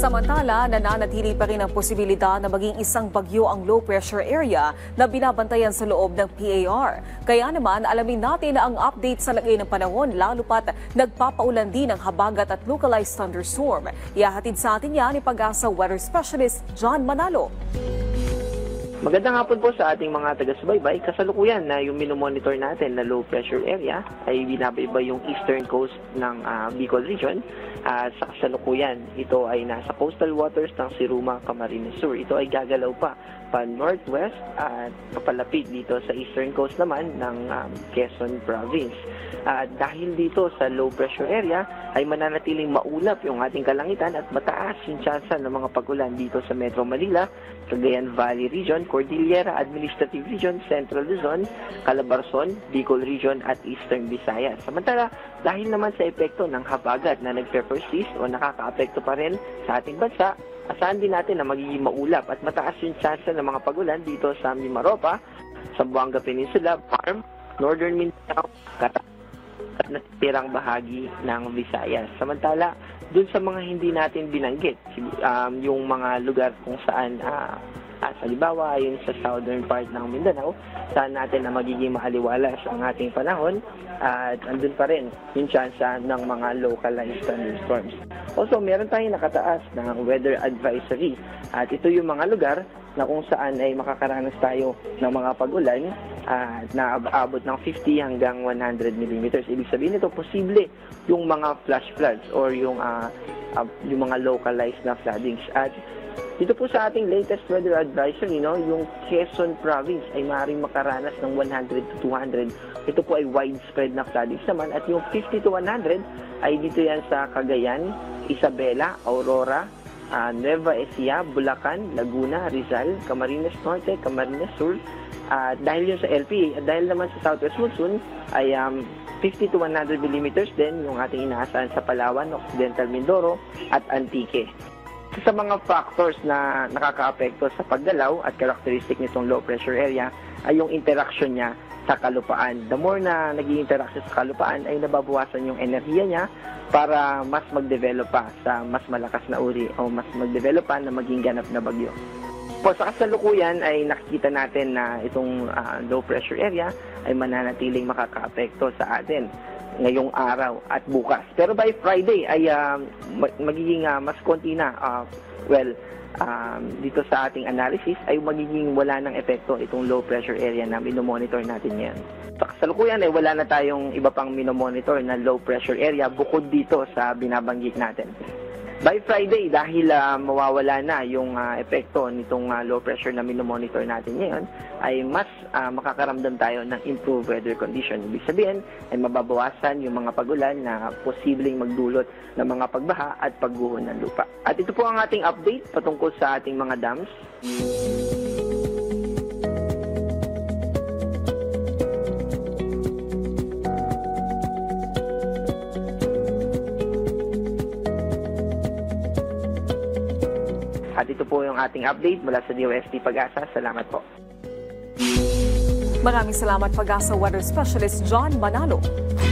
Samantala, nananatili pa rin ang posibilidad na maging isang bagyo ang low pressure area na binabantayan sa loob ng PAR. Kaya naman, alamin natin na ang update sa lagay ng panahon lalo pat nagpapaulan din ng habagat at localized thunderstorm. Ihahatid sa atin yan ni Pag-asa Weather Specialist John Manalo. Magandang hapon po sa ating mga taga-subaybay. Kasalukuyan na yung minomonitor natin na low pressure area ay binabaybay yung eastern coast ng Bicol region. Sa kasalukuyan, ito ay nasa coastal waters ng Siruma, Camarines Sur. Ito ay gagalaw pa northwest at papalapit dito sa eastern coast naman ng Quezon Province. Dahil dito sa low pressure area ay mananatiling maulap yung ating kalangitan at mataas yung tsansa ng mga pag-ulan dito sa Metro Manila, Cagayan Valley Region, Cordillera Administrative Region, Central Luzon, Calabarzon, Bicol Region at Eastern Visayas. Samantala, dahil naman sa epekto ng habagat na nagpe-persist o nakaka-apekto pa rin sa ating bansa, asahan din natin na magiging maulap at mataas yung tsansa ng mga pag-ulan dito sa Mimaropa, Zamboanga Peninsula, Farm, Northern Mindanao, at natitirang bahagi ng Visayas. Samantala, dun sa mga hindi natin binanggit, yung mga lugar kung saan halimbawa yung sa southern part ng Mindanao, saan natin na magiging maaliwalas ang ating panahon at andun pa rin yung tsansa ng mga localized thunderstorms. Also, meron tayong nakataas na weather advisory at ito yung mga lugar na kung saan ay makakaranas tayo ng mga pag-ulan na abot ng 50 hanggang 100 millimeters. Ibig sabihin nito, posible yung mga flash floods or yung mga localized na floodings. At dito po sa ating latest weather advisory, yung Quezon Province ay maaaring makaranas ng 100 to 200. Ito po ay widespread na floodings naman. At yung 50 to 100 ay dito yan sa Cagayan, Isabela, Aurora, Nueva Ecija, Bulacan, Laguna, Rizal, Camarines Norte, Camarines Sur. Dahil yun sa LPA, at dahil naman sa Southwest Monsoon ay 50 to 100 millimeters din yung ating inaasahan sa Palawan, Occidental Mindoro at Antique. Sa mga factors na nakakaapekto sa paggalaw at characteristic nitong low pressure area ay yung interaction niya sa kalupaan. The more na naging interaction sa kalupaan ay nababawasan yung enerhiya niya para mas mag-develop pa sa mas malakas na uri o mas mag-develop pa na maging ganap na bagyo. Po, sa kasalukuyan ay nakikita natin na itong low pressure area ay mananatiling makakaapekto sa atin ngayong araw at bukas. Pero by Friday ay magiging mas konti na. Dito sa ating analysis ay magiging wala ng epekto itong low pressure area na minomonitor natin ngayon. Sa kasalukuyan ay wala na tayong iba pang minomonitor na low pressure area bukod dito sa binabanggit natin. By Friday, dahil mawawala na yung epekto nitong low pressure na minomonitor natin ngayon, ay mas makakaramdam tayo ng improved weather condition. Ibig sabihin, ay mababawasan yung mga pag-ulan na posibleng magdulot ng mga pagbaha at pagguho ng lupa. At ito po ang ating update patungkol sa ating mga dams. At ito po yung ating update mula sa DOST Pag-asa. Salamat po. Maraming salamat Pag-asa Weather Specialist John Manalo.